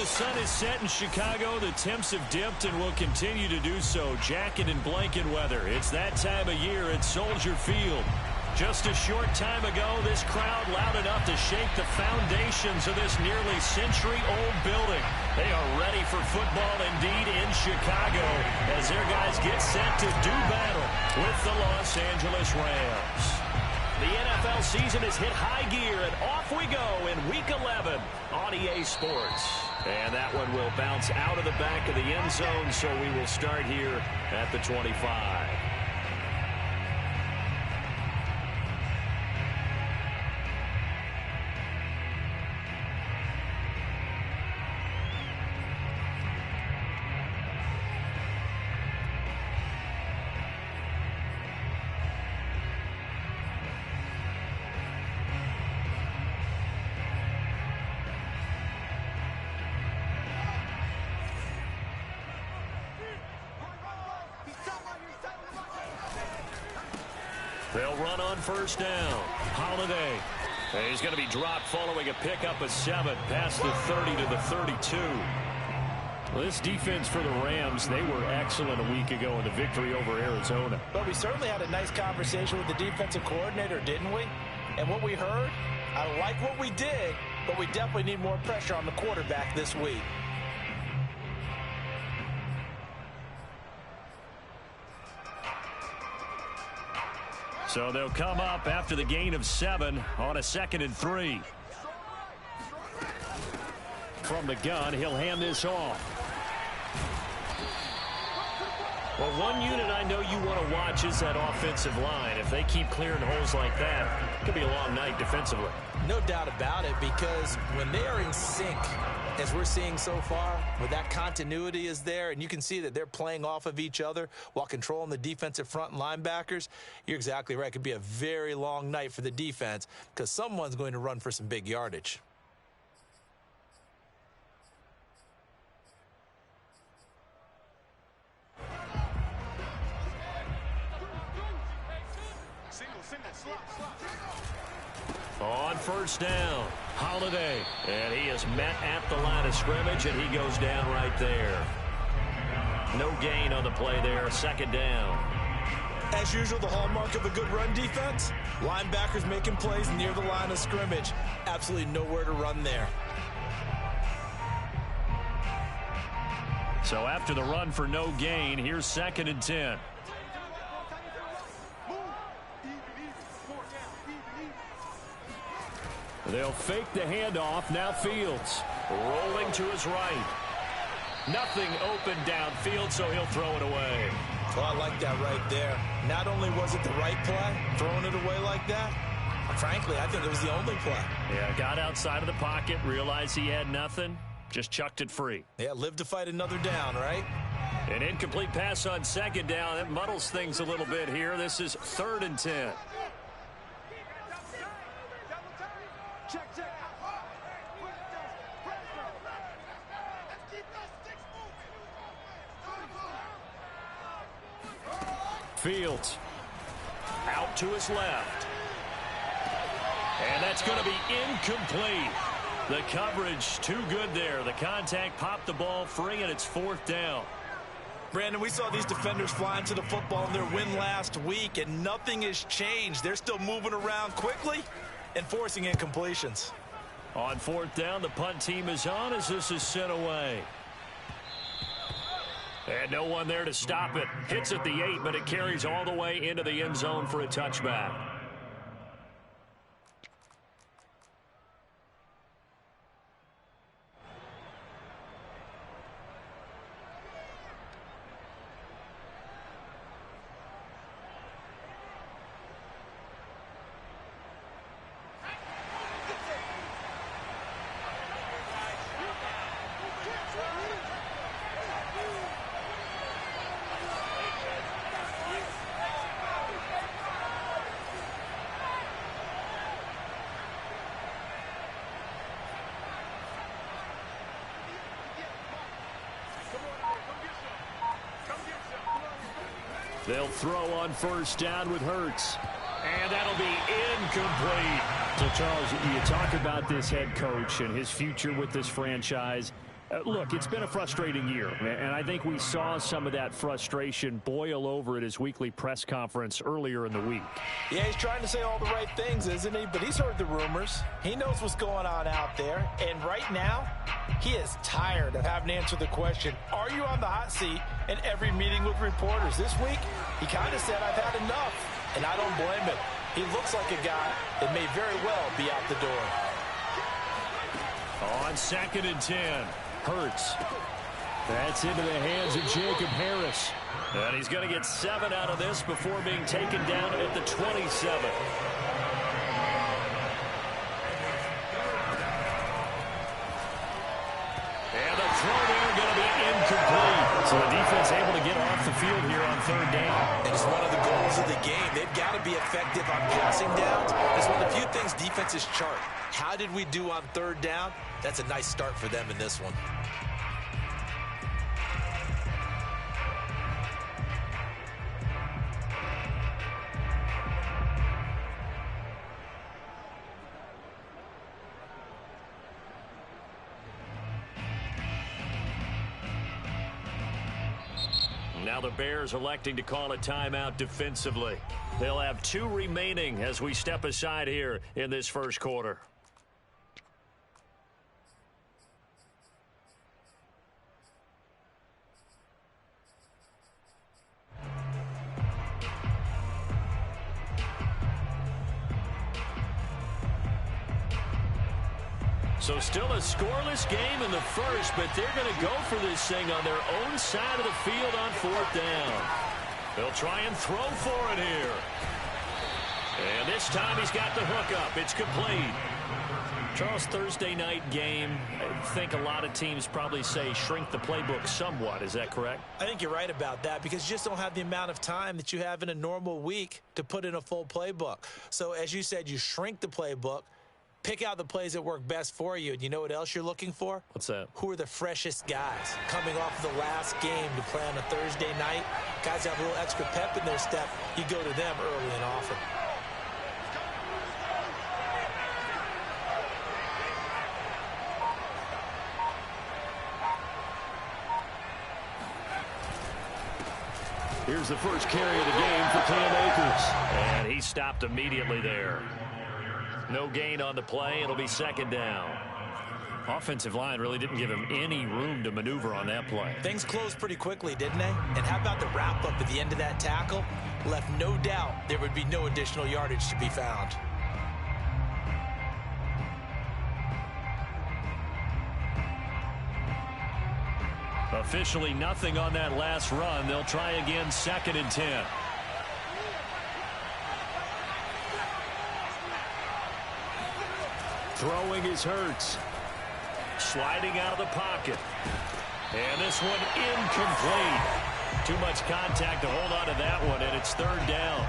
sun is set in Chicago. The temps have dipped and will continue to do so. Jacket and blanket weather. It's that time of year at Soldier Field. Just a short time ago, this crowd loud enough to shake the foundations of this nearly century-old building. They are ready for football indeed in Chicago as their guys get set to do battle with the Los Angeles Rams. The NFL season has hit high gear, and off we go in Week 11 on EA Sports. And that one will bounce out of the back of the end zone, so we will start here at the 25. They'll run on first down. Holiday. He's going to be dropped following a pickup of 7 past the 30 to the 32. Well, this defense for the Rams, they were excellent a week ago in the victory over Arizona. But we certainly had a nice conversation with the defensive coordinator, didn't we? And what we heard, I like what we did, but we definitely need more pressure on the quarterback this week. So they'll come up after the gain of 7 on a 2nd and 3. From the gun, he'll hand this off. Well, one unit I know you want to watch is that offensive line. If they keep clearing holes like that, it could be a long night defensively. No doubt about it, because when they are in sync, as we're seeing so far, where that continuity is there, and you can see that they're playing off of each other while controlling the defensive front and linebackers, you're exactly right. It could be a very long night for the defense because someone's going to run for some big yardage. On first down, Holiday. And he is met at the line of scrimmage, and he goes down right there. No gain on the play there, 2nd down. As usual, the hallmark of a good run defense, linebackers making plays near the line of scrimmage. Absolutely nowhere to run there. So after the run for no gain, here's 2nd and 10. They'll fake the handoff. Now Fields rolling to his right. Nothing open downfield, so he'll throw it away. Well, I like that right there. Not only was it the right play, throwing it away like that, frankly, I think it was the only play. Yeah, got outside of the pocket, realized he had nothing, just chucked it free. Yeah, live to fight another down, right? An incomplete pass on 2nd down. That muddles things a little bit here. This is 3rd and 10. Fields out to his left. And that's going to be incomplete. The coverage too good there. The contact popped the ball free, and it's 4th down. Brandon, we saw these defenders flying to the football in their win last week, and nothing has changed. They're still moving around quickly and forcing incompletions. On 4th down, the punt team is on as this is sent away. And no one there to stop it. Hits at the 8, but it carries all the way into the end zone for a touchback. They'll throw on first down with Hurts. And that'll be incomplete. So, Charles, you talk about this head coach and his future with this franchise. Look, it's been a frustrating year, and I think we saw some of that frustration boil over at his weekly press conference earlier in the week. Yeah, he's trying to say all the right things, isn't he? But he's heard the rumors. He knows what's going on out there. And right now, he is tired of having to answer the question, are you on the hot seat in every meeting with reporters? This week, he kind of said, I've had enough. And I don't blame him. He looks like a guy that may very well be out the door. On 2nd and 10. Hurts. That's into the hands of Jacob Harris. And he's going to get 7 out of this before being taken down at the 27. And the throw there going to be incomplete. So the defense able to get off the field here on 3rd down. And it's one of the goals of the game. They've got to be effective on passing downs. It's one of the few things defenses chart. How did we do on 3rd down? That's a nice start for them in this one. Now the Bears electing to call a timeout defensively. They'll have 2 remaining as we step aside here in this first quarter. So still a scoreless game in the first, but they're going to go for this thing on their own side of the field on 4th down. They'll try and throw for it here. And this time he's got the hook up. It's complete. Charles, Thursday night game, I think a lot of teams probably say shrink the playbook somewhat. Is that correct? I think you're right about that because you just don't have the amount of time that you have in a normal week to put in a full playbook. So as you said, you shrink the playbook. Pick out the plays that work best for you. And you know what else you're looking for? What's that? Who are the freshest guys coming off the last game to play on a Thursday night? Guys have a little extra pep in their step. You go to them early and often. Here's the first carry of the game for Cam Akers. And he stopped immediately there. No gain on the play. It'll be 2nd down. Offensive line really didn't give him any room to maneuver on that play. Things closed pretty quickly, didn't they? And how about the wrap-up at the end of that tackle? Left no doubt there would be no additional yardage to be found. Officially nothing on that last run. They'll try again 2nd and 10. Throwing is Hurts. Sliding out of the pocket. And this one incomplete. Too much contact to hold on to that one, and it's 3rd down.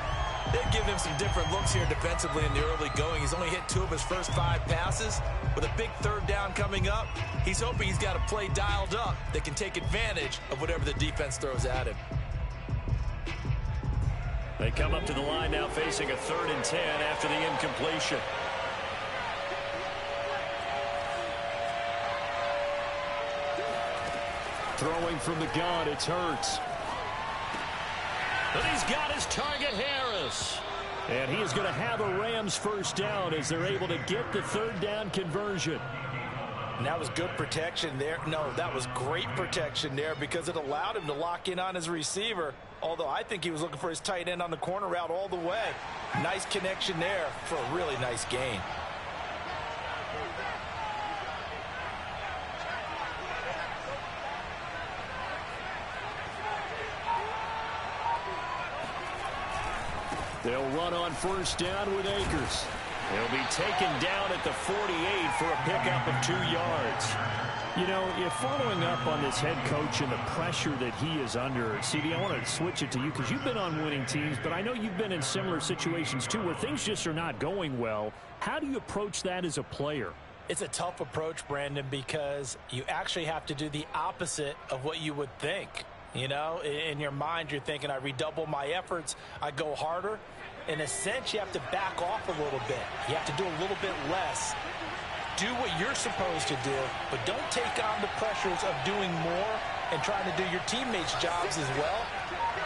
They've given him some different looks here defensively in the early going. He's only hit 2 of his first 5 passes. With a big 3rd down coming up, he's hoping he's got a play dialed up that can take advantage of whatever the defense throws at him. They come up to the line now facing a 3rd and 10 after the incompletion. Throwing from the gun, it's Hurts. But he's got his target, Harris. And he is going to have a Rams first down as they're able to get the 3rd down conversion. And that was good protection there. No, that was great protection there because it allowed him to lock in on his receiver. Although I think he was looking for his tight end on the corner route all the way. Nice connection there for a really nice gain. They'll run on first down with Akers. He'll be taken down at the 48 for a pickup of 2 yards. You know, if following up on this head coach and the pressure that he is under, CD, I want to switch it to you because you've been on winning teams, but I know you've been in similar situations too where things just are not going well. How do you approach that as a player? It's a tough approach, Brandon, because you actually have to do the opposite of what you would think. You know, in your mind, you're thinking, I redouble my efforts, I go harder. In a sense, you have to back off a little bit. You have to do a little bit less do what you're supposed to do, but don't take on the pressures of doing more and trying to do your teammates' jobs as well.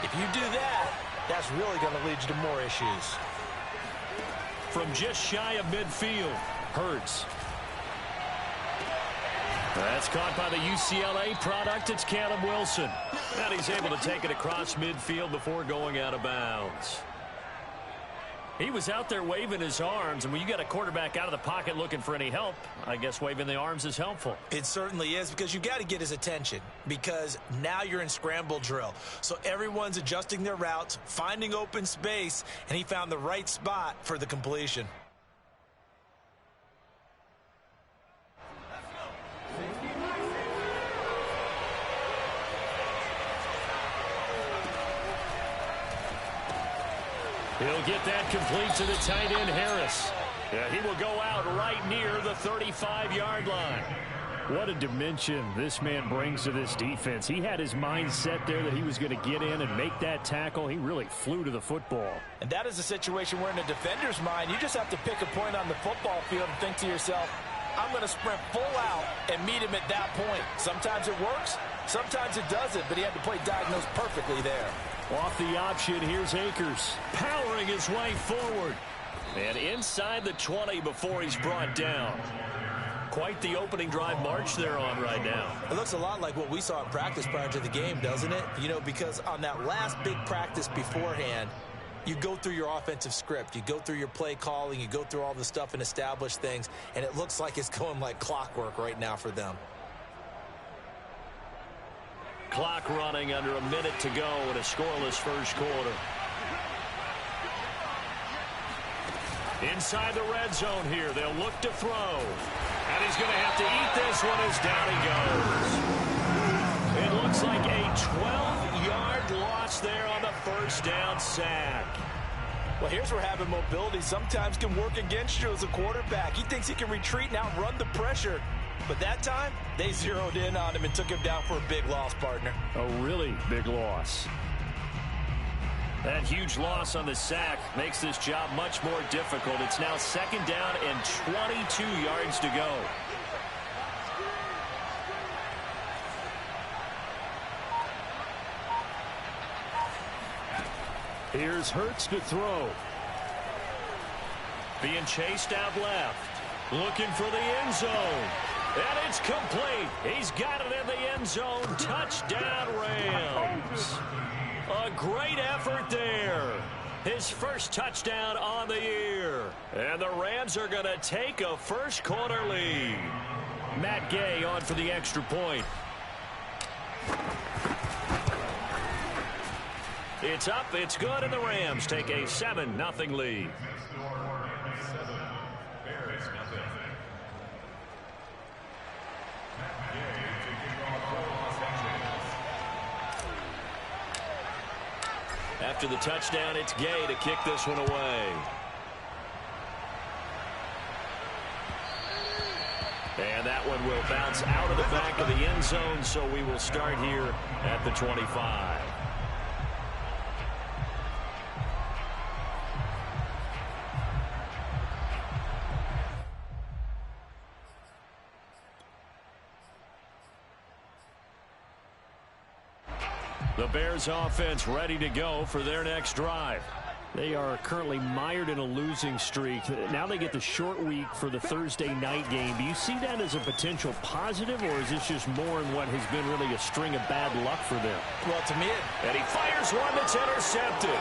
If you do that, that's really going to lead you to more issues. From just shy of midfield, Hurts. That's caught by the UCLA product. It's Caleb Wilson. And he's able to take it across midfield before going out of bounds. He was out there waving his arms, and when you got a quarterback out of the pocket looking for any help, I guess waving the arms is helpful. It certainly is, because you've got to get his attention, because now you're in scramble drill. So everyone's adjusting their routes, finding open space, and he found the right spot for the completion. He'll get that complete to the tight end, Harris. Yeah, he will go out right near the 35-yard line. What a dimension this man brings to this defense. He had his mind set there that he was going to get in and make that tackle. He really flew to the football. And that is a situation where in a defender's mind, you just have to pick a point on the football field and think to yourself, I'm going to sprint full out and meet him at that point. Sometimes it works, sometimes it doesn't, but he had to play diagnose perfectly there. Off the option, here's Akers, powering his way forward. And inside the 20 before he's brought down. Quite the opening drive march they're on right now. It looks a lot like what we saw in practice prior to the game, doesn't it? You know, because on that last big practice beforehand, you go through your offensive script. You go through your play calling. You go through all the stuff and establish things. And it looks like it's going like clockwork right now for them. Clock running under a minute to go in a scoreless first quarter. Inside the red zone here, they'll look to throw. And he's going to have to eat this one as down he goes. It looks like a 12-yard loss there on the first down sack. Well, here's where having mobility sometimes can work against you as a quarterback. He thinks he can retreat and outrun the pressure. But that time, they zeroed in on him and took him down for a big loss, partner. A really big loss. That huge loss on the sack makes this job much more difficult. It's now second down and 22 yards to go. Here's Hurts to throw. Being chased out left. Looking for the end zone. And it's complete. He's got it in the end zone. Touchdown, Rams. A great effort there. His first touchdown on the year. And the Rams are going to take a first quarter lead. Matt Gay on for the extra point. It's up, it's good, and the Rams take a 7-0 lead. After the touchdown, it's Gay to kick this one away. And that one will bounce out of the back of the end zone, so we will start here at the 25. The Bears offense ready to go for their next drive. They are currently mired in a losing streak. Now they get the short week for the Thursday night game. Do you see that as a potential positive, or is this just more in what has been really a string of bad luck for them? Well, to me, and he fires one that's intercepted.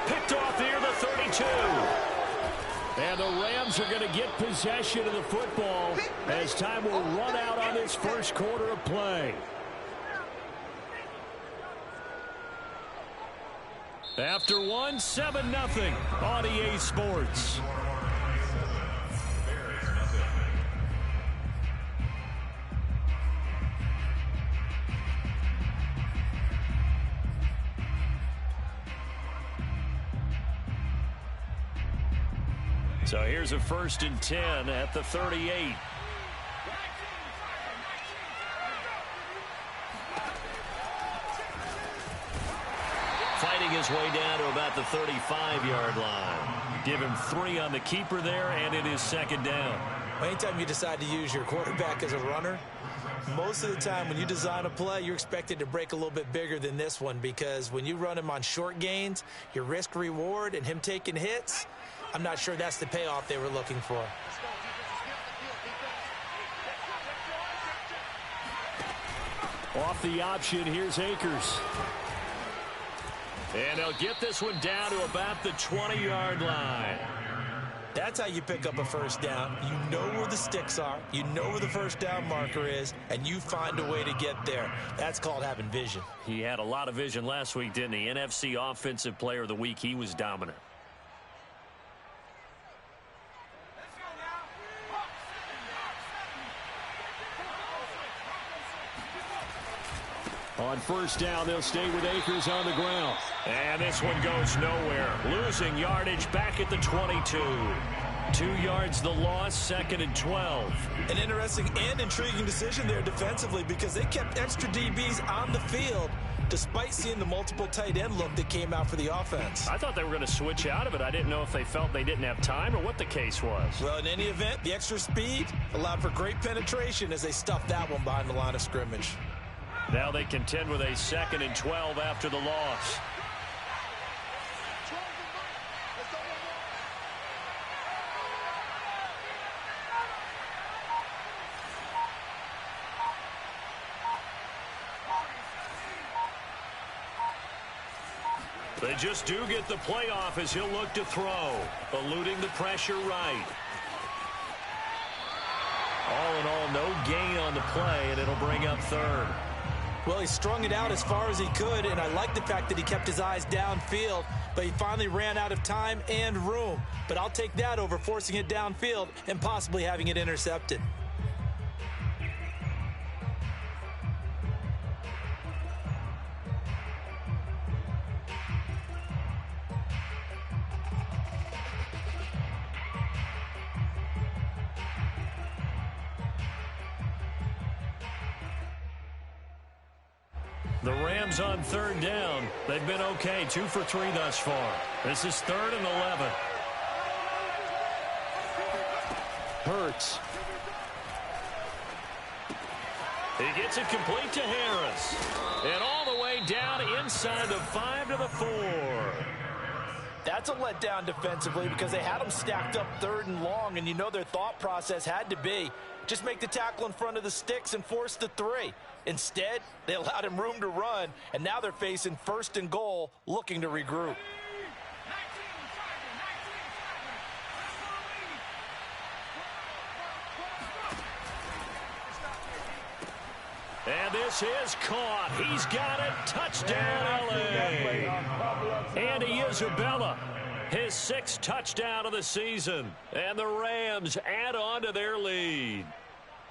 Picked off near the 32. And the Rams are going to get possession of the football as time will run out on this first quarter of play. After 7-0 on EA Sports. So here's a 1st and 10 at the 38. Fighting his way down to about the 35-yard line. Give him 3 on the keeper there, and it is second down. Anytime you decide to use your quarterback as a runner, most of the time when you design a play, you're expected to break a little bit bigger than this one, because when you run him on short gains, your risk-reward and him taking hits, I'm not sure that's the payoff they were looking for. Off the option, here's Akers. And they'll get this one down to about the 20-yard line. That's how you pick up a first down. You know where the sticks are, you know where the first down marker is, and you find a way to get there. That's called having vision. He had a lot of vision last week, didn't he? NFC Offensive Player of the Week. He was dominant. On first down, they'll stay with Akers on the ground. And this one goes nowhere. Losing yardage back at the 22. 2 yards the loss, 2nd and 12. An interesting and intriguing decision there defensively, because they kept extra DBs on the field despite seeing the multiple tight end look that came out for the offense. I thought they were going to switch out of it. I didn't know if they felt they didn't have time or what the case was. Well, in any event, the extra speed allowed for great penetration as they stuffed that one behind the line of scrimmage. Now they contend with a 2nd and 12 after the loss. They just do get the playoff as he'll look to throw, eluding the pressure right. All in all, no gain on the play, and it'll bring up 3rd. Well, he strung it out as far as he could, and I like the fact that he kept his eyes downfield, but he finally ran out of time and room. But I'll take that over forcing it downfield and possibly having it intercepted. The Rams on 3rd down. They've been okay, 2 for 3 thus far. This is 3rd and 11. Hurts. He gets it complete to Harris. And all the way down inside the 5 to the 4. That's a letdown defensively, because they had him stacked up 3rd and long, and you know their thought process had to be just make the tackle in front of the sticks and force the 3. Instead, they allowed him room to run, and now they're facing 1st and goal, looking to regroup. And this is caught. He's got it. Touchdown, LA. Andy Isabella, his 6th touchdown of the season. And the Rams add on to their lead.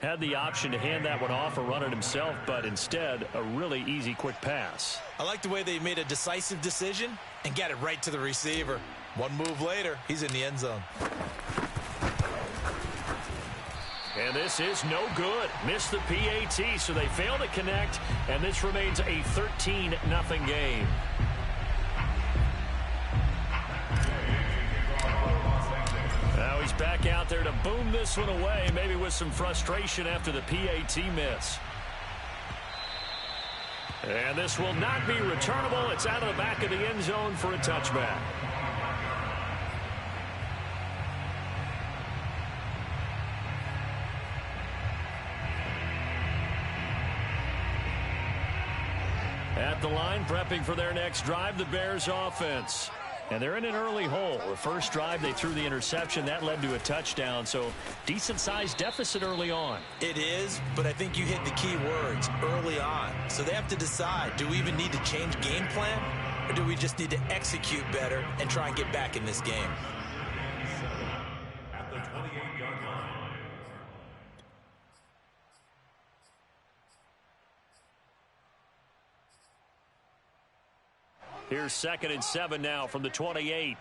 Had the option to hand that one off or run it himself, but instead, a really easy, quick pass. I like the way they made a decisive decision and got it right to the receiver. One move later, he's in the end zone. And this is no good. Missed the PAT, so they fail to connect, and this remains a 13-0 game. Now he's back out there to boom this one away, maybe with some frustration after the PAT miss. And this will not be returnable. It's out of the back of the end zone for a touchback. At the line, prepping for their next drive, the Bears offense. And they're in an early hole. The first drive, they threw the interception. That led to a touchdown, so decent-sized deficit early on. It is, but I think you hit the key words, early on. So they have to decide, do we even need to change game plan, or do we just need to execute better and try and get back in this game? At the 28-yard line. Here's 2nd and 7 now from the 28.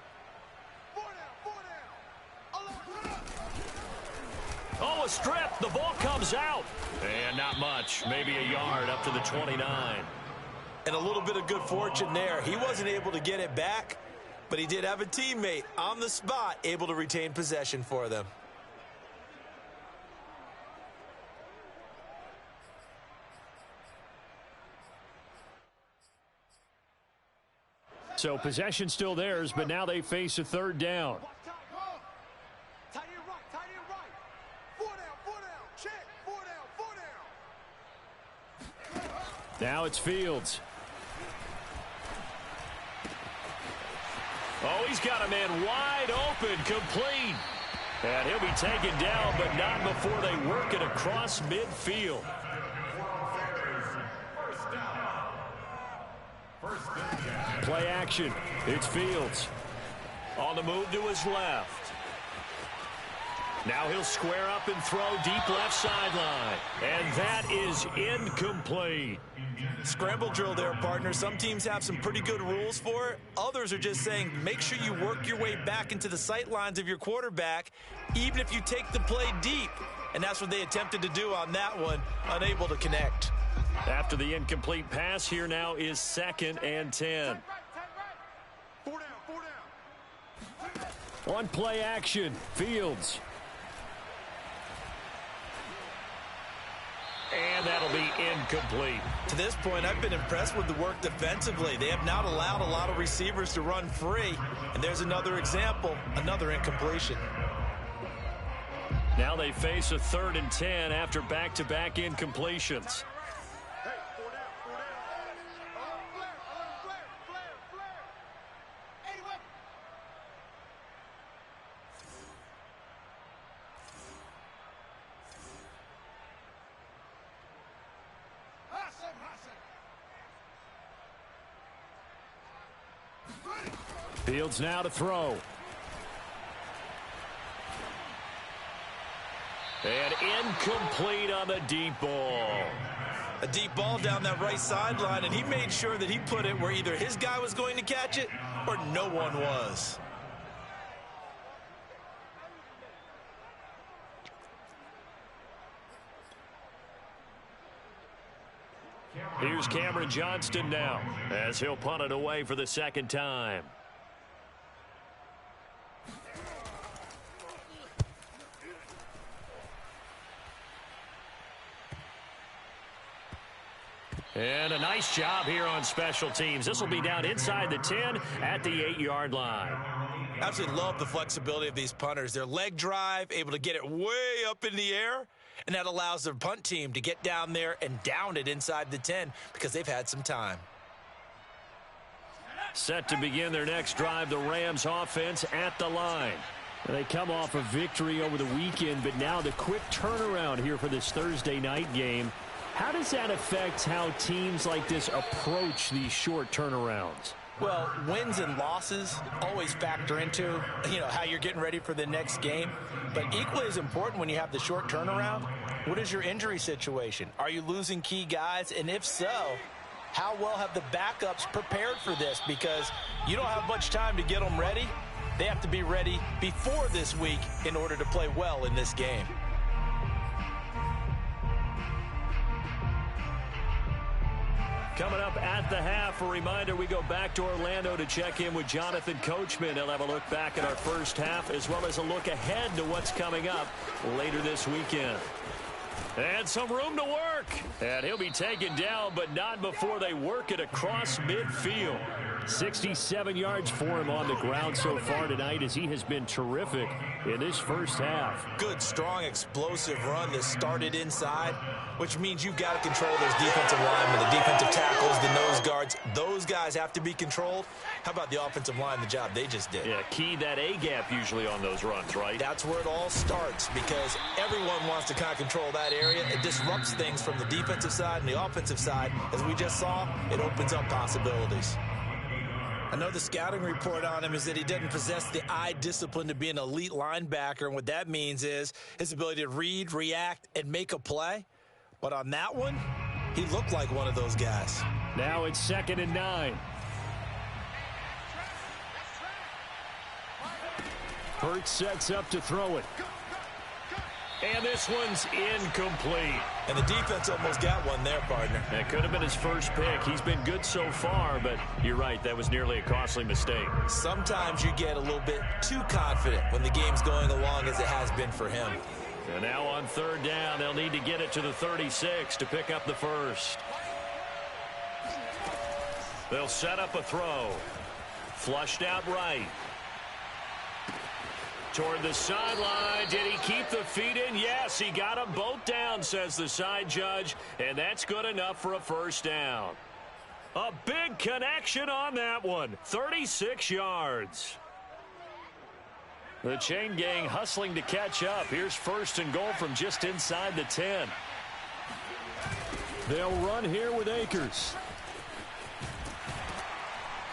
Oh, a strip. The ball comes out. And not much. Maybe a yard up to the 29. And a little bit of good fortune there. He wasn't able to get it back, but he did have a teammate on the spot able to retain possession for them. So possession still theirs, but now they face a third down. Now it's Fields. Oh, he's got a man wide open, complete. And he'll be taken down, but not before they work it across midfield. Play action. It's Fields. On the move to his left. Now he'll square up and throw deep left sideline. And that is incomplete. Scramble drill there, partner. Some teams have some pretty good rules for it. Others are just saying make sure you work your way back into the sight lines of your quarterback, even if you take the play deep. And that's what they attempted to do on that one, unable to connect. After the incomplete pass, here now is 2nd and 10. On play action, Fields. And that'll be incomplete. To this point, I've been impressed with the work defensively. They have not allowed a lot of receivers to run free. And there's another example, another incompletion. Now they face a 3rd and 10 after back-to-back incompletions. Fields now to throw. And incomplete on the deep ball. A deep ball down that right sideline, and he made sure that he put it where either his guy was going to catch it or no one was. Here's Cameron Johnston now as he'll punt it away for the 2nd time. And a nice job here on special teams. This will be down inside the 10 at the 8-yard line. Absolutely love the flexibility of these punters. Their leg drive, able to get it way up in the air, and that allows their punt team to get down there and down it inside the 10 because they've had some time. Set to begin their next drive, the Rams offense at the line. They come off a victory over the weekend, but now the quick turnaround here for this Thursday night game. How does that affect how teams like this approach these short turnarounds? Well, wins and losses always factor into, how you're getting ready for the next game. But equally as important when you have the short turnaround, what is your injury situation? Are you losing key guys? And if so, how well have the backups prepared for this? Because you don't have much time to get them ready. They have to be ready before this week in order to play well in this game. Coming up at the half, a reminder, we go back to Orlando to check in with Jonathan Coachman. He'll have a look back at our first half as well as a look ahead to what's coming up later this weekend. And some room to work. And he'll be taken down, but not before they work it across midfield. 67 yards for him on the ground so far tonight as he has been terrific in this first half. Good, strong, explosive run that started inside, which means you've got to control those defensive linemen, the defensive tackles, the nose guards. Those guys have to be controlled. How about the offensive line, the job they just did? Yeah, key that A-gap usually on those runs, right? That's where it all starts because everyone wants to kind of control that area. It disrupts things from the defensive side and the offensive side. As we just saw, it opens up possibilities. I know the scouting report on him is that he doesn't possess the eye discipline to be an elite linebacker, and what that means is his ability to read, react, and make a play. But on that one, he looked like one of those guys. Now it's 2nd and 9. Hurts sets up to throw it. And this one's incomplete. And the defense almost got one there, partner. That could have been his first pick. He's been good so far, but you're right, that was nearly a costly mistake. Sometimes you get a little bit too confident when the game's going along as it has been for him. And now on 3rd down, they'll need to get it to the 36 to pick up the first. They'll set up a throw. Flushed out right. Toward the sideline. Did he keep the feet in? Yes, he got them both down, says the side judge, and that's good enough for a first down. A big connection on that one. 36 yards. The chain gang hustling to catch up. Here's first and goal from just inside the 10. They'll run here with Akers.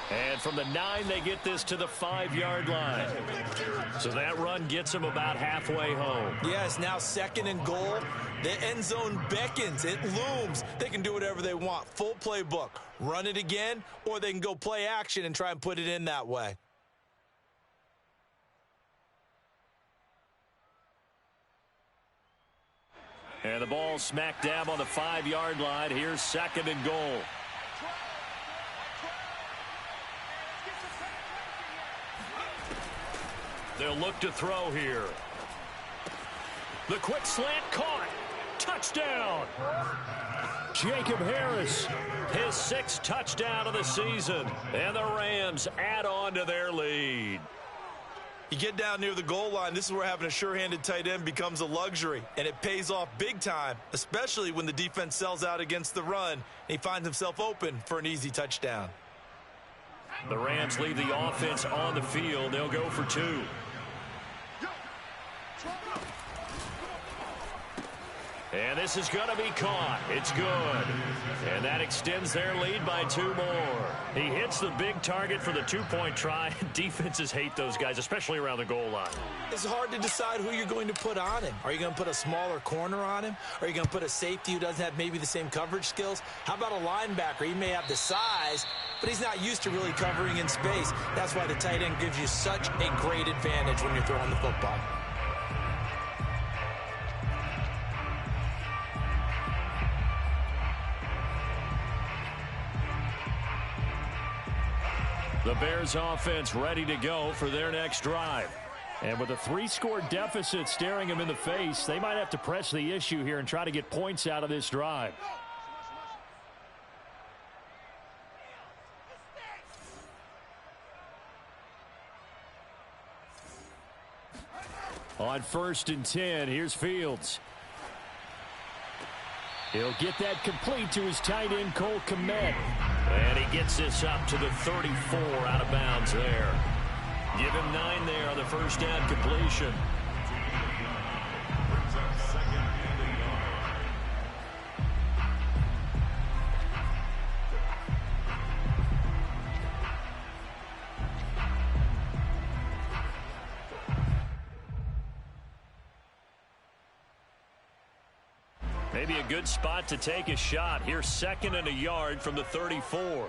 And from the 9, they get this to the 5-yard line. So that run gets them about halfway home. Yes, now second and goal. The end zone beckons. It looms. They can do whatever they want. Full playbook. Run it again, or they can go play action and try and put it in that way. And the ball smack dab on the 5-yard line. Here's second and goal. They'll look to throw here. The quick slant caught. Touchdown. Jacob Harris, his 6th touchdown of the season. And the Rams add on to their lead. You get down near the goal line, this is where having a sure-handed tight end becomes a luxury, and it pays off big time, especially when the defense sells out against the run, and he finds himself open for an easy touchdown. The Rams leave the offense on the field. They'll go for 2. And this is going to be caught. It's good. And that extends their lead by 2 more. He hits the big target for the 2-point try. Defenses hate those guys, especially around the goal line. It's hard to decide who you're going to put on him. Are you going to put a smaller corner on him? Are you going to put a safety who doesn't have maybe the same coverage skills? How about a linebacker? He may have the size, but he's not used to really covering in space. That's why the tight end gives you such a great advantage when you're throwing the football. The Bears offense ready to go for their next drive. And with a 3-score deficit staring them in the face, they might have to press the issue here and try to get points out of this drive. On 1st and 10, here's Fields. He'll get that complete to his tight end, Cole Kmet. And he gets this up to the 34 out of bounds there. Give him 9 there on the first down completion. Maybe a good spot to take a shot. Here's 2nd and a yard from the 34.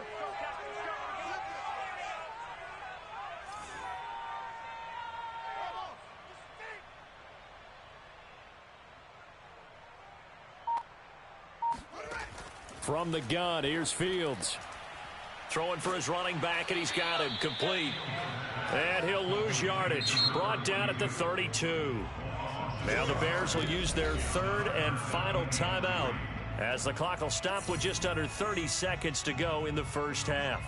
From the gun, here's Fields. Throwing for his running back, and he's got him complete. And he'll lose yardage. Brought down at the 32. Now the Bears will use their 3rd and final timeout as the clock will stop with just under 30 seconds to go in the first half.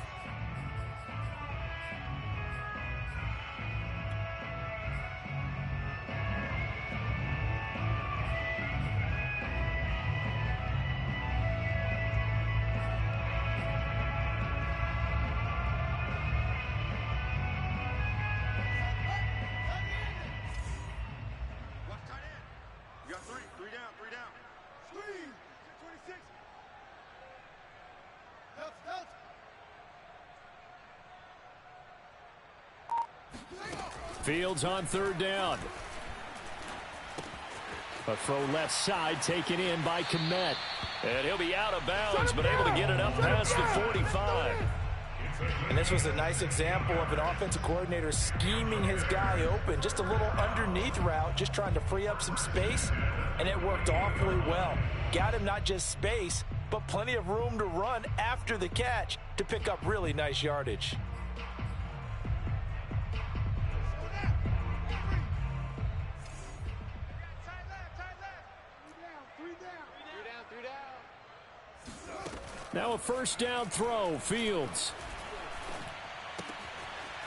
Fields on 3rd down. A throw left side taken in by Kmet. And he'll be out of bounds, but able to get it up past the 45. And this was a nice example of an offensive coordinator scheming his guy open. Just a little underneath route, just trying to free up some space. And it worked awfully well. Got him not just space, but plenty of room to run after the catch to pick up really nice yardage. Now a first down throw, Fields.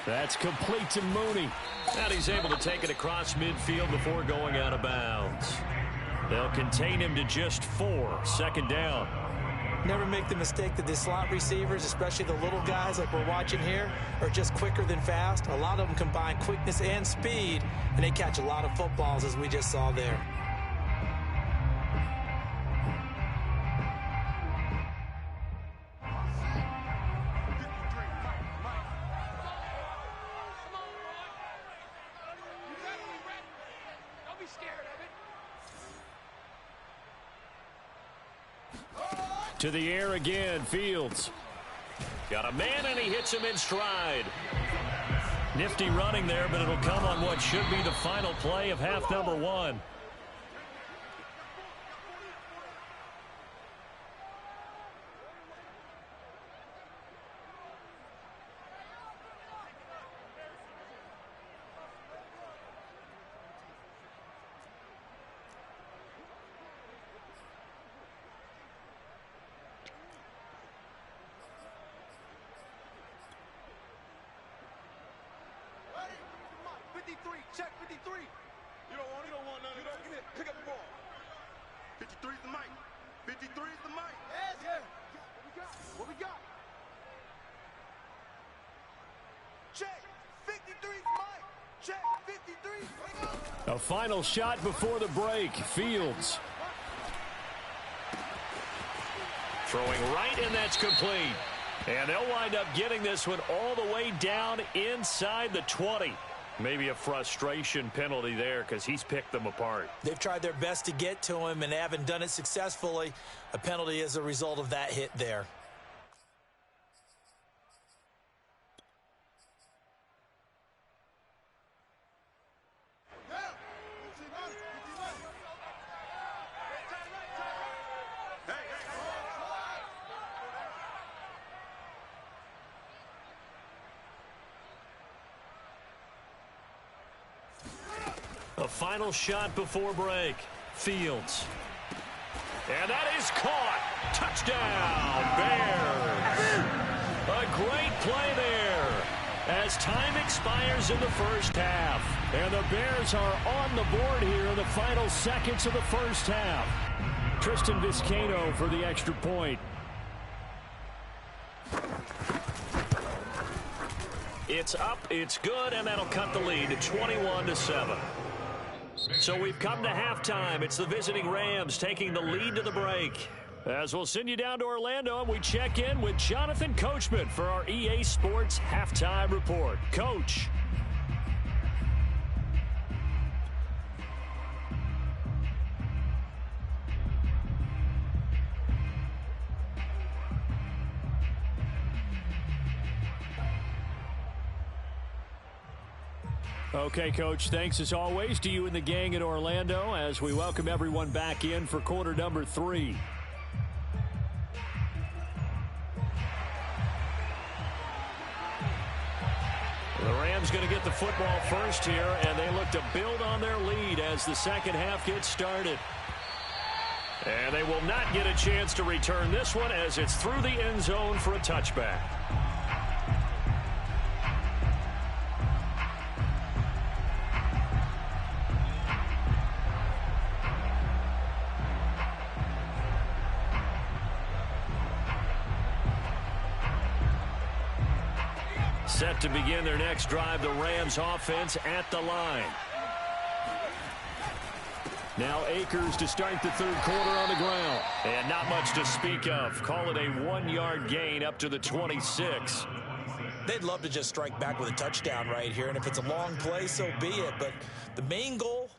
That's complete to Mooney. And he's able to take it across midfield before going out of bounds. They'll contain him to just 4. Second down. Never make the mistake that the slot receivers, especially the little guys like we're watching here, are just quicker than fast. A lot of them combine quickness and speed, and they catch a lot of footballs, as we just saw there. To the air again, Fields. Got a man, and he hits him in stride. Nifty running there, but it'll come on what should be the final play of half number 1. Check 53. You don't want none of that. Give it. Pick up the ball. 53 is the mic. 53 is the mic. Yes. What we got? Check. 53 is the mic. Check. 53. A final shot before the break. Fields. Throwing right, and that's complete. And they'll wind up getting this one all the way down inside the 20. Maybe a frustration penalty there because he's picked them apart. They've tried their best to get to him and haven't done it successfully. A penalty is a result of that hit there. A final shot before break. Fields. And that is caught. Touchdown, Bears. A great play there as time expires in the first half. And the Bears are on the board here in the final seconds of the first half. Tristan Vizcaino for the extra point. It's up, it's good, and that'll cut the lead to 21-7. So we've come to halftime. It's the visiting Rams taking the lead to the break. As we'll send you down to Orlando, and we check in with Jonathan Coachman for our EA Sports Halftime Report. Coach. Okay, Coach, thanks as always to you and the gang in Orlando as we welcome everyone back in for quarter number 3. The Rams going to get the football first here, and they look to build on their lead as the second half gets started. And they will not get a chance to return this one as it's through the end zone for a touchback. Set to begin their next drive, the Rams offense at the line. Now Akers to start the third quarter on the ground. And not much to speak of. Call it a 1-yard gain up to the 26. They'd love to just strike back with a touchdown right here. And if it's a long play, so be it. But the main goal,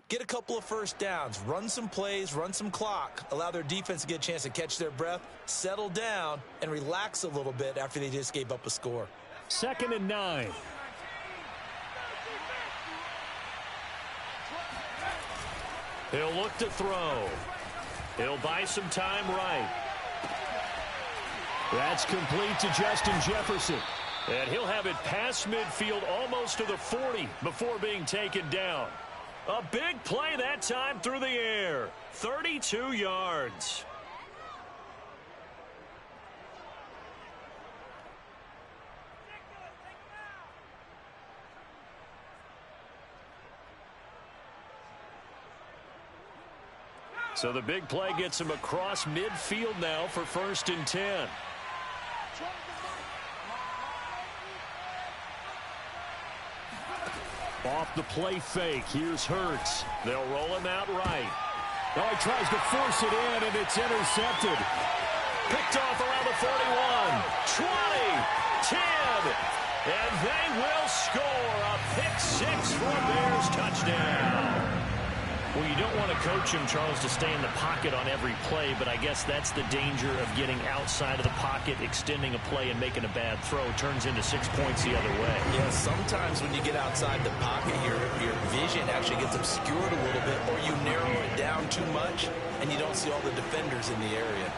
get a couple of first downs. Run some plays, run some clock. Allow their defense to get a chance to catch their breath, settle down, and relax a little bit after they just gave up a score. 2nd and 9. He'll look to throw. He'll buy some time right. That's complete to Justin Jefferson. And he'll have it past midfield almost to the 40 before being taken down. A big play that time through the air. 32 yards. So the big play gets him across midfield now for 1st and 10. Off the play fake. Here's Hurts. They'll roll him out right. Oh, he tries to force it in, and it's intercepted. Picked off around the 41, 20, 10, and they will score a pick six for a Bears touchdown. Well, you don't want to coach him, Charles, to stay in the pocket on every play, but I guess that's the danger of getting outside of the pocket, extending a play, and making a bad throw. Turns into 6 points the other way. Yeah, sometimes when you get outside the pocket, your vision actually gets obscured a little bit, or you narrow it down too much, and you don't see all the defenders in the area.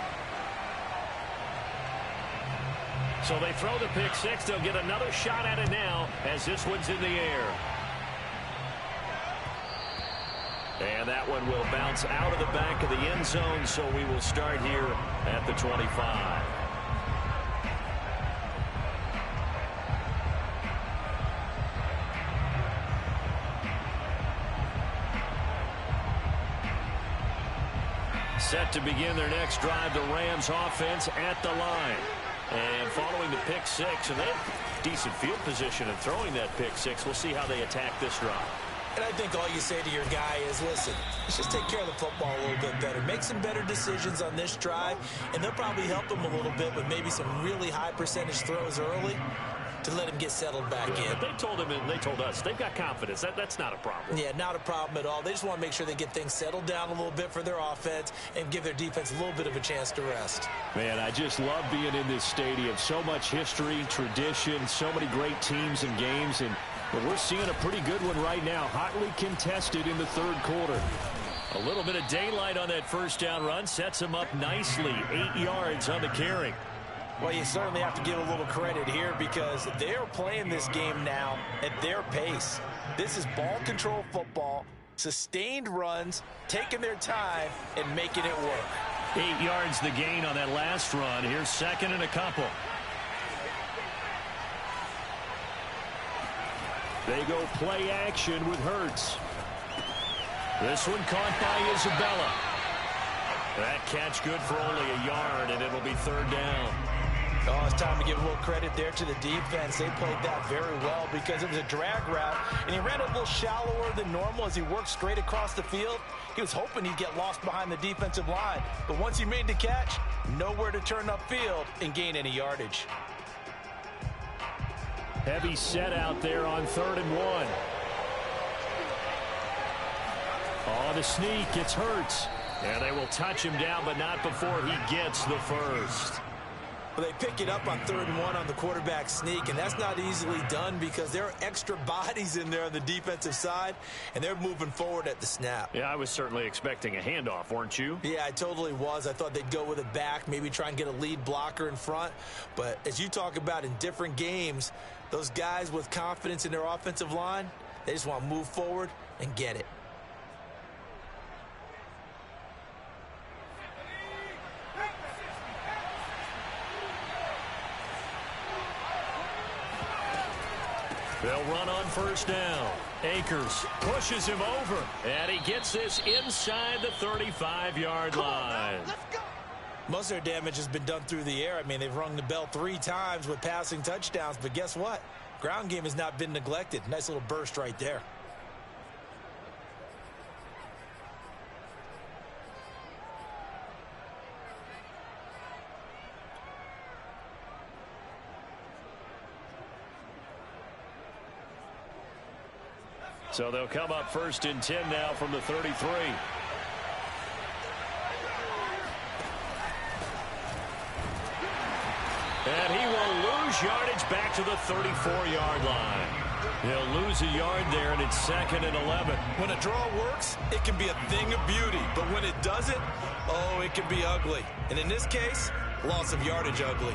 So they throw the pick six. They'll get another shot at it now as this one's in the air. And that one will bounce out of the back of the end zone, so we will start here at the 25. Set to begin their next drive, the Rams offense at the line. And following the pick six, and they have decent field position in throwing that pick six. We'll see how they attack this drive. And I think all you say to your guy is, listen, let's just take care of the football a little bit better. Make some better decisions on this drive, and they'll probably help him a little bit with maybe some really high percentage throws early to let him get settled back in. They told him and they told us they've got confidence. That's not a problem. Yeah, not a problem at all. They just want to make sure they get things settled down a little bit for their offense and give their defense a little bit of a chance to rest. Man, I just love being in this stadium. So much history, tradition, so many great teams and games, and we're seeing a pretty good one right now, hotly contested in the third quarter. A little bit of daylight on that first down run sets him up nicely. 8 yards on the carry. Well, you certainly have to give a little credit here because they're playing this game now at their pace. This is ball control football, sustained runs, taking their time, and making it work. 8 yards the gain on that last run. Here's second and a couple. They go play action with Hurts. This one caught by Isabella. That catch good for only a yard, and it'll be third down. Oh, it's time to give a little credit there to the defense. They played that very well because it was a drag route, and he ran a little shallower than normal as he worked straight across the field. He was hoping he'd get lost behind the defensive line, but once he made the catch, nowhere to turn upfield and gain any yardage. Heavy set out there on 3rd and 1. Oh, the sneak. It's Hurts. And they will touch him down, but not before he gets the first. Well, they pick it up on 3rd and 1 on the quarterback sneak, and that's not easily done because there are extra bodies in there on the defensive side, and they're moving forward at the snap. Yeah, I was certainly expecting a handoff, weren't you? Yeah, I totally was. I thought they'd go with it back, maybe try and get a lead blocker in front. But as you talk about in different games, those guys with confidence in their offensive line, they just want to move forward and get it. They'll run on first down. Akers pushes him over, and he gets this inside the 35-yard line. Most of their damage has been done through the air. I mean, they've rung the bell 3 times with passing touchdowns, but guess what? Ground game has not been neglected. Nice little burst right there. So they'll come up 1st and 10 now from the 33. And he will lose yardage back to the 34-yard line. He'll lose a yard there, and it's 2nd and 11. When a draw works, it can be a thing of beauty. But when it doesn't, oh, it can be ugly. And in this case, loss of yardage ugly.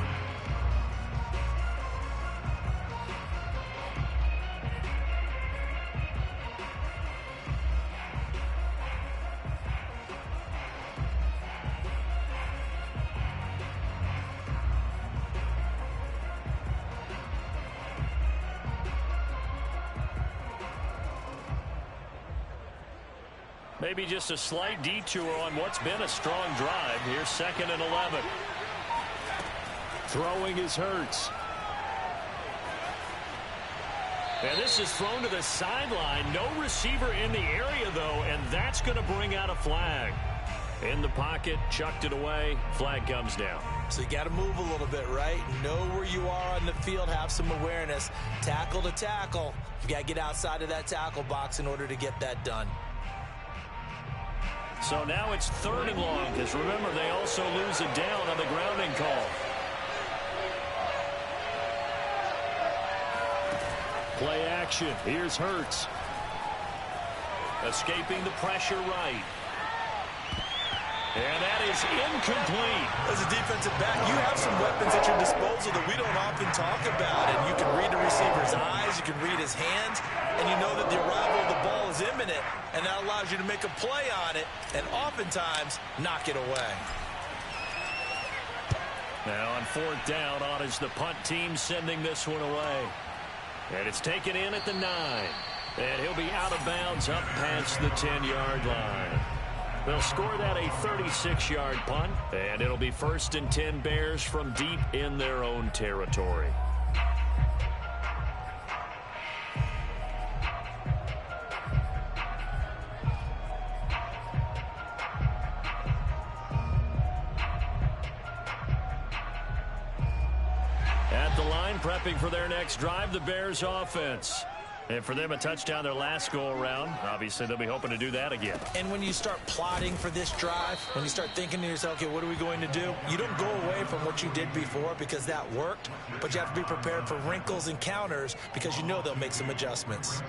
Maybe just a slight detour on what's been a strong drive. Here's 2nd and 11. Throwing is Hurts. And this is thrown to the sideline. No receiver in the area, though, and that's going to bring out a flag. In the pocket, chucked it away. Flag comes down. So you got to move a little bit, right? Know where you are on the field. Have some awareness. Tackle to tackle. You got to get outside of that tackle box in order to get that done. So now it's 3rd and long, because remember, they also lose it down on the grounding call. Play action. Here's Hurts. Escaping the pressure right. And that is incomplete. As a defensive back, you have some weapons at your disposal that we don't often talk about. And you can read the receiver's eyes, you can read his hands, and you know that the arrival of the ball is imminent, and that allows you to make a play on it and oftentimes knock it away. Now on 4th down, on is the punt team sending this one away. And it's taken in at the 9. And he'll be out of bounds up past the 10-yard line. They'll score that a 36-yard punt, and it'll be 1st and 10 Bears from deep in their own territory. At the line, prepping for their next drive, the Bears offense. And for them, a touchdown their last go-around. Obviously, they'll be hoping to do that again. And when you start plotting for this drive, when you start thinking to yourself, okay, what are we going to do? You don't go away from what you did before because that worked, but you have to be prepared for wrinkles and counters because you know they'll make some adjustments.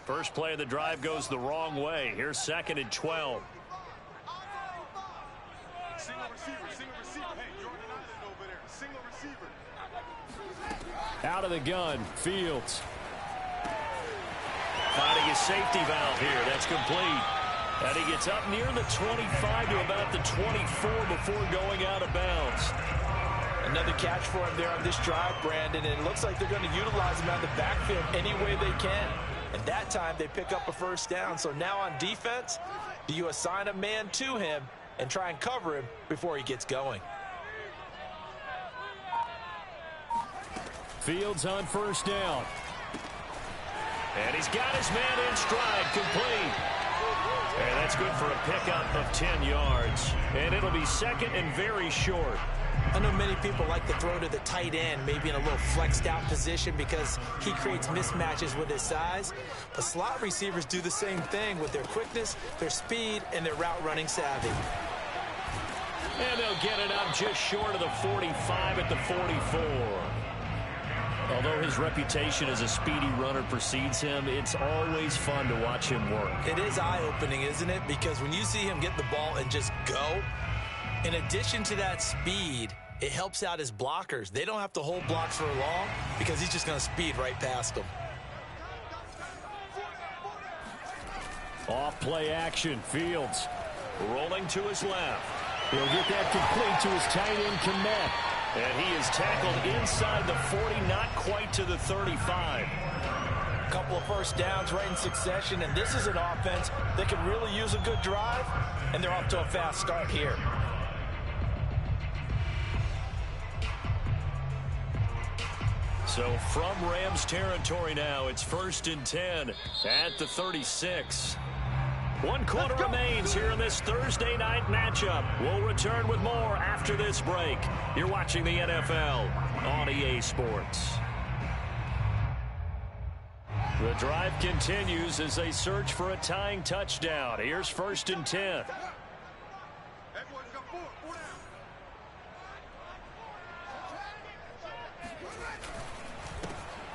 First play of the drive goes the wrong way. Here's 2nd and 12. Single receiver. Hey, Jordan Island over there. Single receiver. Out of the gun, Fields. Finding his safety valve here. That's complete. And he gets up near the 25 to about the 24 before going out of bounds. Another catch for him there on this drive, Brandon, and it looks like they're going to utilize him out of the backfield any way they can. And that time they pick up a 1st down. So now on defense, do you assign a man to him and try and cover him before he gets going? Fields on 1st down. And he's got his man in stride, complete. And that's good for a pickup of 10 yards. And it'll be 2nd and very short. I know many people like to throw to the tight end, maybe in a little flexed out position because he creates mismatches with his size. But slot receivers do the same thing with their quickness, their speed, and their route running savvy. And they'll get it up just short of the 45 at the 44. Although his reputation as a speedy runner precedes him, it's always fun to watch him work. It is eye-opening, isn't it? Because when you see him get the ball and just go, in addition to that speed, it helps out his blockers. They don't have to hold blocks for long because he's just going to speed right past them. Off play action, Fields rolling to his left. He'll get that complete to his tight end Kmet. And he is tackled inside the 40, not quite to the 35. A couple of 1st downs right in succession, and this is an offense that can really use a good drive, and they're off to a fast start here. So from Rams territory now, it's 1st and 10 at the 36. 1 quarter remains here in this Thursday night matchup. We'll return with more after this break. You're watching the NFL on EA Sports. The drive continues as they search for a tying touchdown. Here's 1st and 10.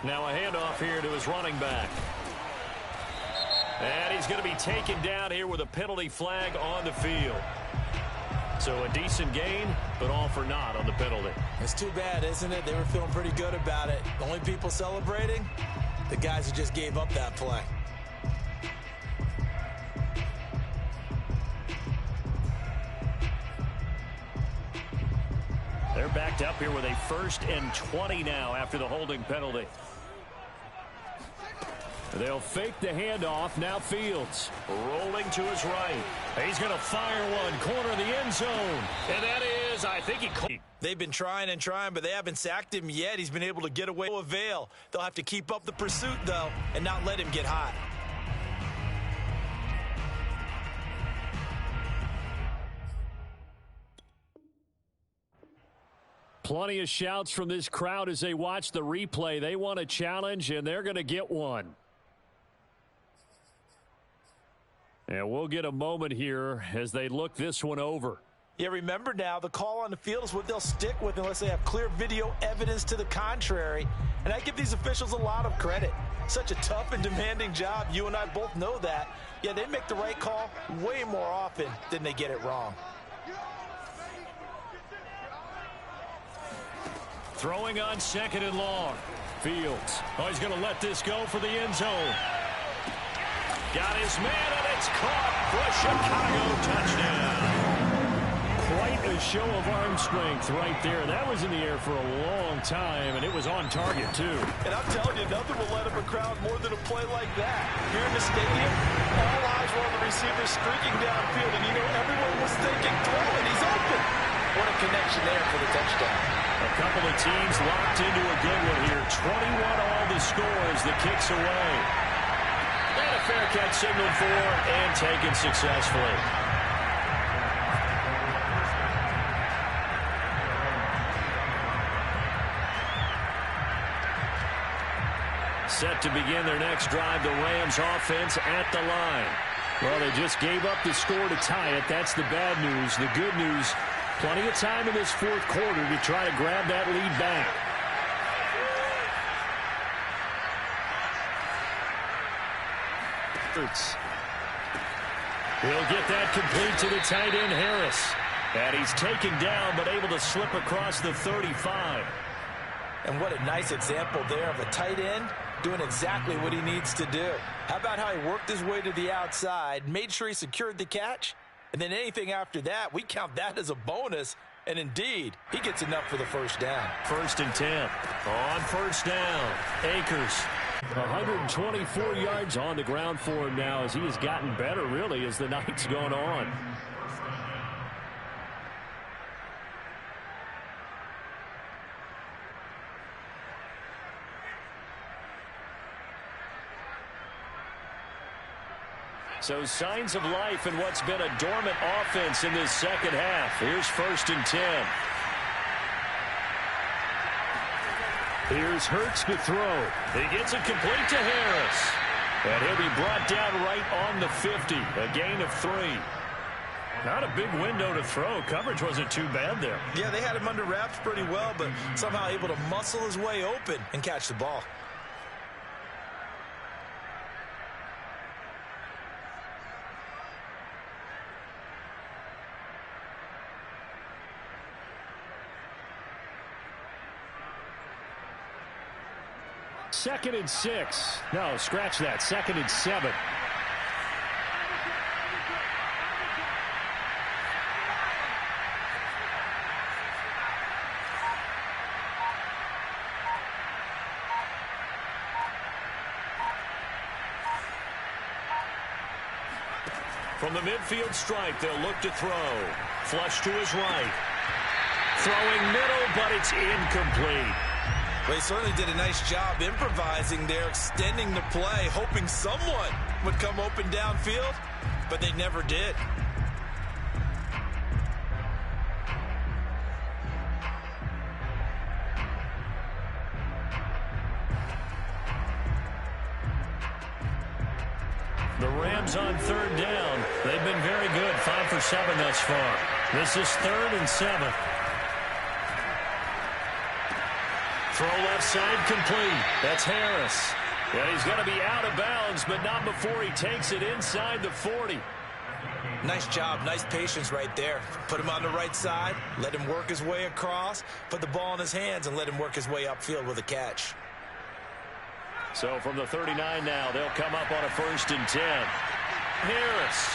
Now a handoff here to his running back. And he's going to be taken down here with a penalty flag on the field. So a decent gain, but all for naught on the penalty. It's too bad, isn't it? They were feeling pretty good about it. The only people celebrating, the guys who just gave up that play. They're backed up here with a 1st and 20 now after the holding penalty. They'll fake the handoff. Now Fields rolling to his right. He's going to fire one. Corner of the end zone. And that is, I think he caught. They've been trying and trying, but they haven't sacked him yet. He's been able to get away. No avail. They'll have to keep up the pursuit, though, and not let him get hot. Plenty of shouts from this crowd as they watch the replay. They want a challenge, and they're going to get one. And we'll get a moment here as they look this one over. Yeah, remember now, the call on the field is what they'll stick with unless they have clear video evidence to the contrary. And I give these officials a lot of credit. Such a tough and demanding job. You and I both know that. Yeah, they make the right call way more often than they get it wrong. Throwing on 2nd and long. Fields. Oh, he's going to let this go for the end zone. Got his man, and it's caught for a Chicago touchdown. Quite a show of arm strength right there. That was in the air for a long time, and it was on target, too. And I'm telling you, nothing will light up a crowd more than a play like that. Here in the stadium, all eyes were on the receiver streaking downfield, and you know everyone was thinking, throw it, he's open. What a connection there for the touchdown. A couple of teams locked into a good one here. 21 all the score as the kick's away. And a fair catch signaled for and taken successfully. Set to begin their next drive, the Rams offense at the line. Well, they just gave up the score to tie it. That's the bad news. The good news, plenty of time in this 4th quarter to try to grab that lead back. He'll get that complete to the tight end, Harris. And he's taken down, but able to slip across the 35. And what a nice example there of a tight end doing exactly what he needs to do. How about how he worked his way to the outside, made sure he secured the catch, and then anything after that, we count that as a bonus. And indeed, he gets enough for the 1st down. 1st and 10. On 1st down, Akers. 124 yards on the ground for him now as he has gotten better, really, as the night's gone on. So signs of life in what's been a dormant offense in this 2nd half. Here's 1st and 10. Here's Hurts to throw. He gets it complete to Harris. And he'll be brought down right on the 50. A gain of 3. Not a big window to throw. Coverage wasn't too bad there. Yeah, they had him under wraps pretty well, but somehow able to muscle his way open and catch the ball. Second and 6. No, scratch that. 2nd and 7. From the midfield stripe, they'll look to throw. Flush to his right. Throwing middle, but it's incomplete. Well, he certainly did a nice job improvising there, extending the play, hoping someone would come open downfield, but they never did. The Rams on 3rd down. They've been very good, 5 for 7 thus far. This is 3rd and 7. Throw left side complete. That's Harris. And he's going to be out of bounds, but not before he takes it inside the 40. Nice job, nice patience right there. Put him on the right side, let him work his way across, put the ball in his hands, and let him work his way upfield with a catch. So from the 39 now, they'll come up on a 1st and 10. Harris.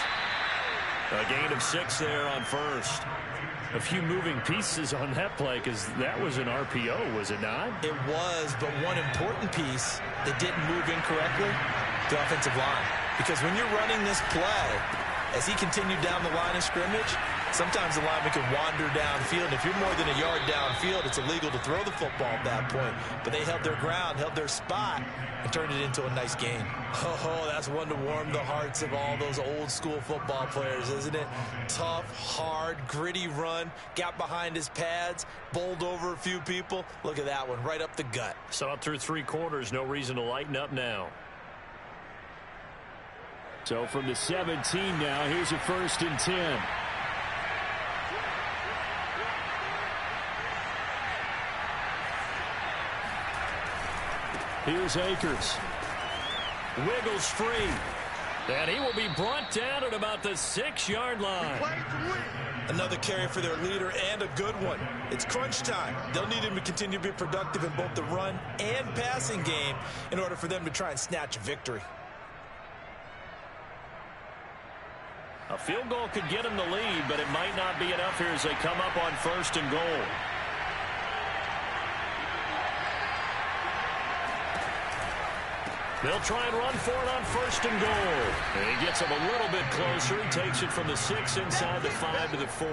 A gain of 6 there on 1st. A few moving pieces on that play because that was an RPO, was it not? It was, but one important piece that didn't move incorrectly, the offensive line. Because when you're running this play, as he continued down the line of scrimmage, sometimes the lineman can wander downfield. And if you're more than a yard downfield, it's illegal to throw the football at that point. But they held their ground, held their spot, and turned it into a nice gain. Oh, that's one to warm the hearts of all those old school football players, isn't it? Tough, hard, gritty run, got behind his pads, bowled over a few people. Look at that one, right up the gut. Saw it through 3 quarters, no reason to lighten up now. So from the 17 now, here's a 1st and 10. Here's Akers. Wiggles free. And he will be brought down at about the 6-yard line. Another carry for their leader and a good one. It's crunch time. They'll need him to continue to be productive in both the run and passing game in order for them to try and snatch a victory. A field goal could get him the lead, but it might not be enough here as they come up on 1st and goal. They'll try and run for it on 1st and goal. And he gets him a little bit closer. He takes it from the 6 inside the 5 to the 4.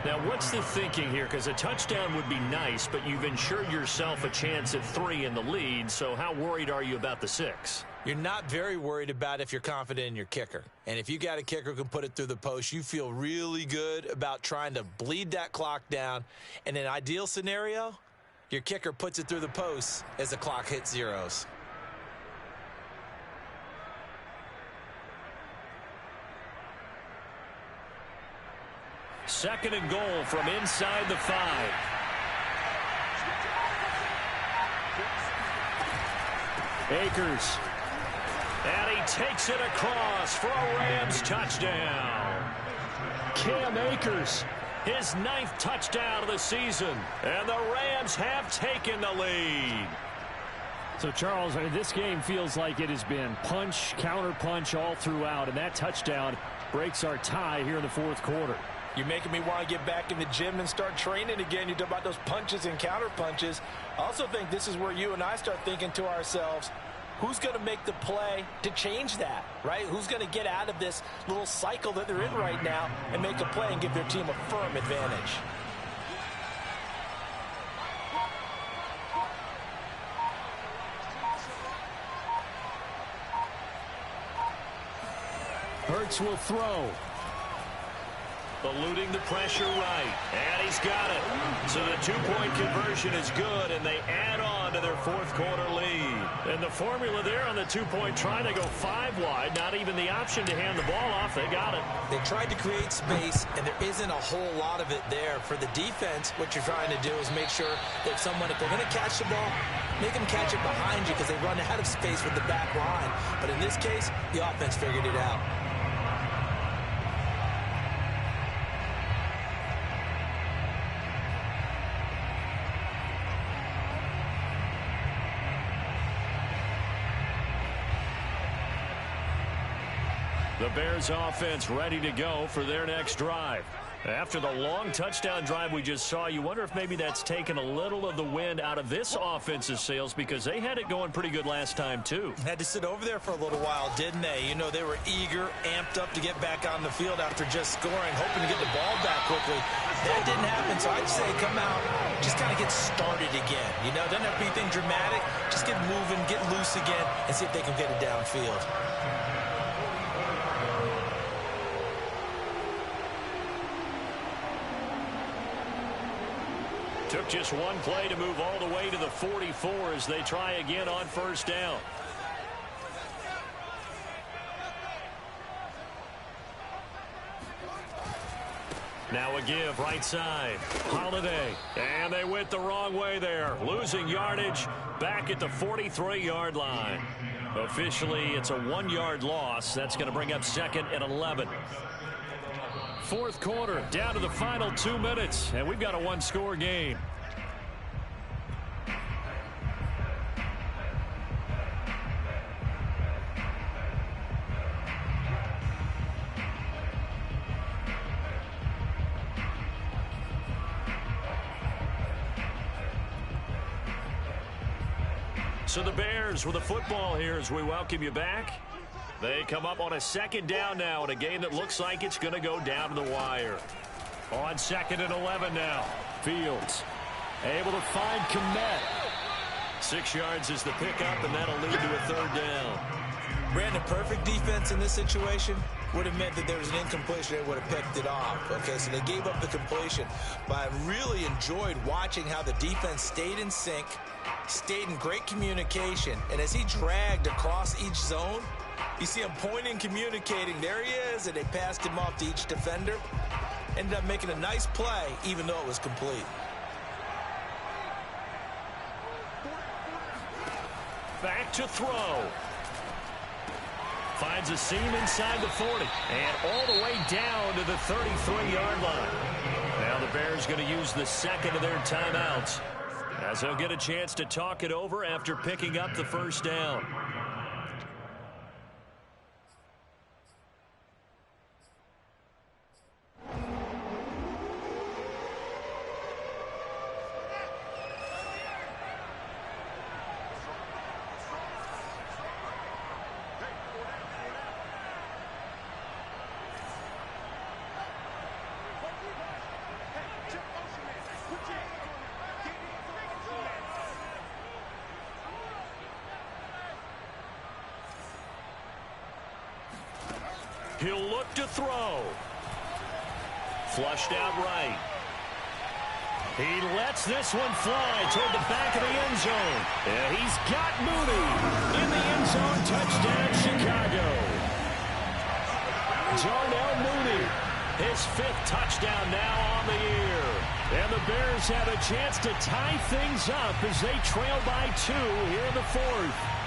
Now, what's the thinking here? Because a touchdown would be nice, but you've ensured yourself a chance at 3 in the lead. So how worried are you about the 6? You're not very worried about if you're confident in your kicker. And if you got a kicker who can put it through the post, you feel really good about trying to bleed that clock down. In an ideal scenario, your kicker puts it through the post as the clock hits zeros. Second and goal from inside the 5. Akers. And he takes it across for a Rams touchdown. Cam Akers, his 9th touchdown of the season. And the Rams have taken the lead. So, Charles, this game feels like it has been punch, counter punch all throughout. And that touchdown breaks our tie here in the 4th quarter. You're making me want to get back in the gym and start training again. You talk about those punches and counter punches. I also think this is where you and I start thinking to ourselves, who's going to make the play to change that, right? Who's going to get out of this little cycle that they're in right now and make a play and give their team a firm advantage? Hurts will throw. Eluding the pressure right. And he's got it. So the 2-point conversion is good, and they add on to their 4th quarter lead. And the formula there on the 2-point try to go 5 wide. Not even the option to hand the ball off. They got it. They tried to create space, and there isn't a whole lot of it there. For the defense, what you're trying to do is make sure that someone, if they're going to catch the ball, make them catch it behind you because they run out of space with the back line. But in this case, the offense figured it out. The Bears offense ready to go for their next drive. After the long touchdown drive we just saw, you wonder if maybe that's taken a little of the wind out of this offense's sails because they had it going pretty good last time too. Had to sit over there for a little while, didn't they? You know, they were eager, amped up to get back on the field after just scoring, hoping to get the ball back quickly. That didn't happen, so I'd say come out, just kind of get started again. You know, doesn't have to be anything dramatic. Just get moving, get loose again, and see if they can get it downfield. Took just one play to move all the way to the 44 as they try again on 1st down. Now a give right side. Holiday. And they went the wrong way there. Losing yardage back at the 43-yard line. Officially, it's a 1-yard loss. That's going to bring up 2nd and 11. 4th quarter, down to the final 2 minutes, and we've got a 1-score game. So the Bears with the football here as we welcome you back. They come up on a second down now in a game that looks like it's going to go down to the wire. On 2nd and 11 now. Fields able to find Kmet. 6 yards is the pickup, and that'll lead to a 3rd down. Brandon, perfect defense in this situation would have meant that there was an incompletion. They would have picked it off. Okay, so they gave up the completion. But I really enjoyed watching how the defense stayed in sync, stayed in great communication. And as he dragged across each zone, you see him pointing, communicating. There he is, and they passed him off to each defender. Ended up making a nice play, even though it was complete. Back to throw. Finds a seam inside the 40. And all the way down to the 33-yard line. Now the Bears going to use the second of their timeouts, as they'll get a chance to talk it over after picking up the 1st down. He'll look to throw. Flushed out right. He lets this one fly toward the back of the end zone. And he's got Mooney in the end zone. Touchdown, Chicago. Darnell Mooney, his 5th touchdown now on the year. And the Bears have a chance to tie things up as they trail by 2 here in the 4th.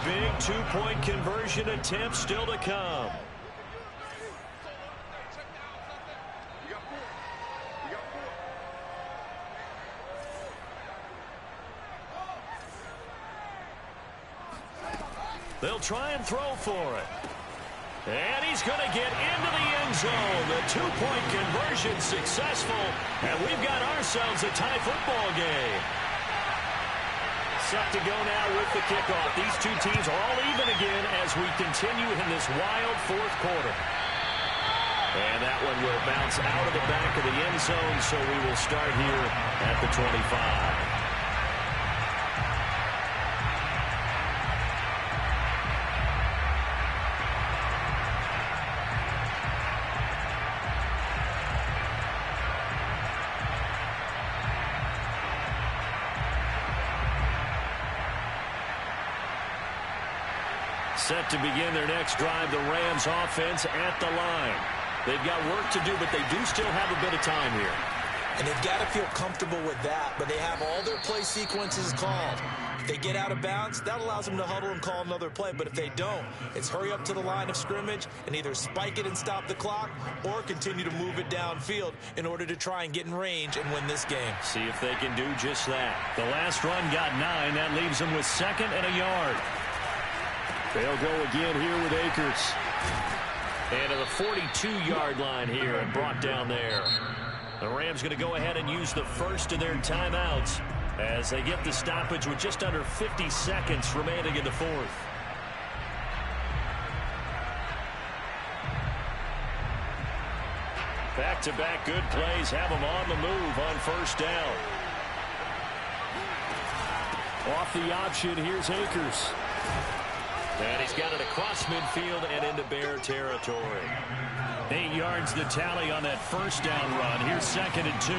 Big 2-point conversion attempt still to come. They'll try and throw for it. And he's going to get into the end zone. The 2-point conversion successful. And we've got ourselves a tie football game. Set to go now with the kickoff. These two teams are all even again as we continue in this wild 4th quarter. And that one will bounce out of the back of the end zone, so we will start here at the 25. Set to begin their next drive, the Rams offense at the line. They've got work to do, but they do still have a bit of time here. And they've got to feel comfortable with that, but they have all their play sequences called. If they get out of bounds, that allows them to huddle and call another play. But if they don't, it's hurry up to the line of scrimmage and either spike it and stop the clock or continue to move it downfield in order to try and get in range and win this game. See if they can do just that. The last run got 9. That leaves them with 2nd and a yard. They'll go again here with Akers. And to the 42-yard line here and brought down there. The Rams going to go ahead and use the first of their timeouts as they get the stoppage with just under 50 seconds remaining in the 4th. Back-to-back good plays have them on the move on 1st down. Off the option, here's Akers. And he's got it across midfield and into Bear territory. 8 yards the tally on that 1st down run. Here's 2nd and 2.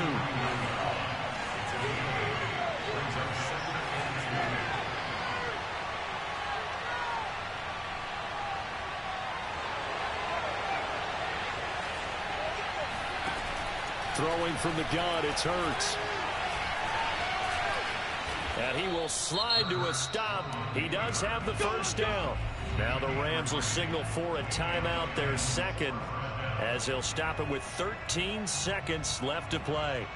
Throwing from the gun, it's Hurts. And he will slide to a stop. He does have the 1st down. Now the Rams will signal for a timeout, their 2nd, as they'll stop it with 13 seconds left to play.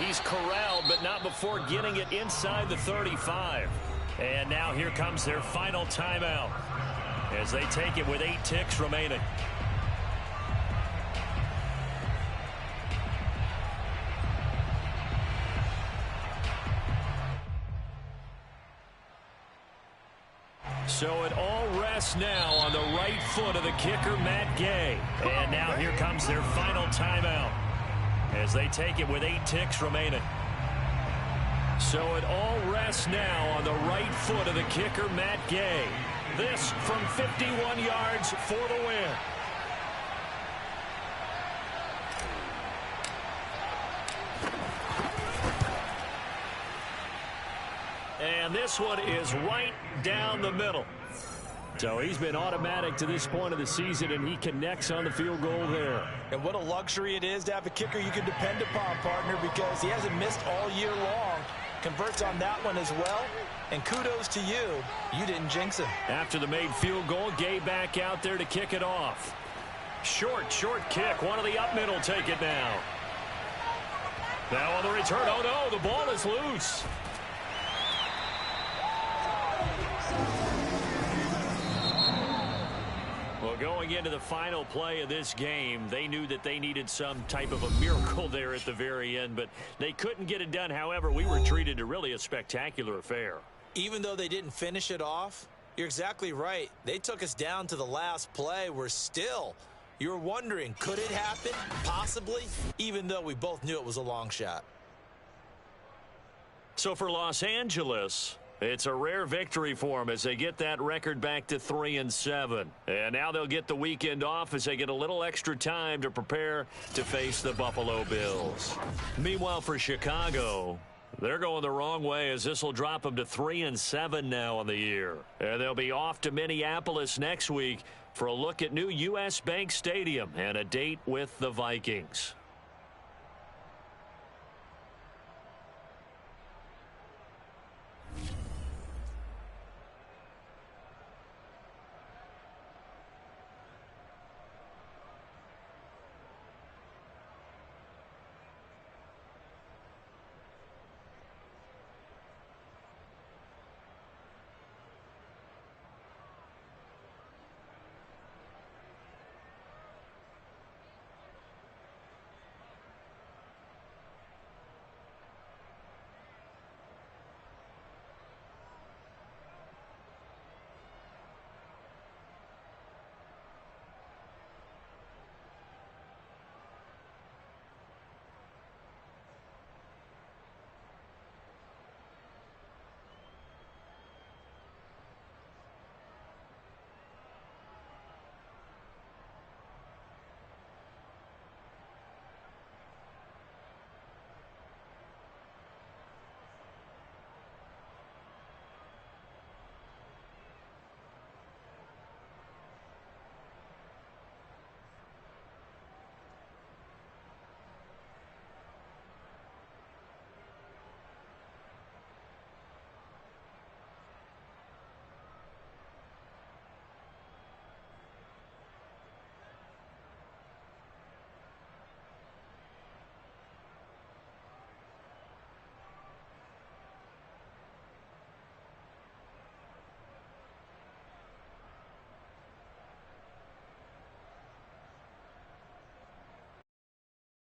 He's corralled, but not before getting it inside the 35. And now here comes their final timeout as they take it with 8 ticks remaining. So it all rests now on the right foot of the kicker, Matt Gay. And now here comes their final timeout as they take it with 8 ticks remaining. So it all rests now on the right foot of the kicker, Matt Gay. This from 51 yards for the win. And this one is right down the middle. So he's been automatic to this point of the season, and he connects on the field goal there. And what a luxury it is to have a kicker you can depend upon, partner, because he hasn't missed all year long. Converts on that one as well. And kudos to you. You didn't jinx him. After the made field goal, Gay back out there to kick it off. Short kick. One of the up middle take it now. Now on the return. Oh, no, the ball is loose. Well, going into the final play of this game, they knew that they needed some type of a miracle there at the very end, but they couldn't get it done. However, we were treated to really a spectacular affair. Even though they didn't finish it off, you're exactly right. They took us down to the last play. We're still, you were wondering, could it happen? Possibly, even though we both knew it was a long shot. So for Los Angeles, it's a rare victory for them as they get that record back to 3-7. And now they'll get the weekend off as they get a little extra time to prepare to face the Buffalo Bills. Meanwhile, for Chicago, they're going the wrong way as this will drop them to 3-7 now on the year. And they'll be off to Minneapolis next week for a look at new U.S. Bank Stadium and a date with the Vikings.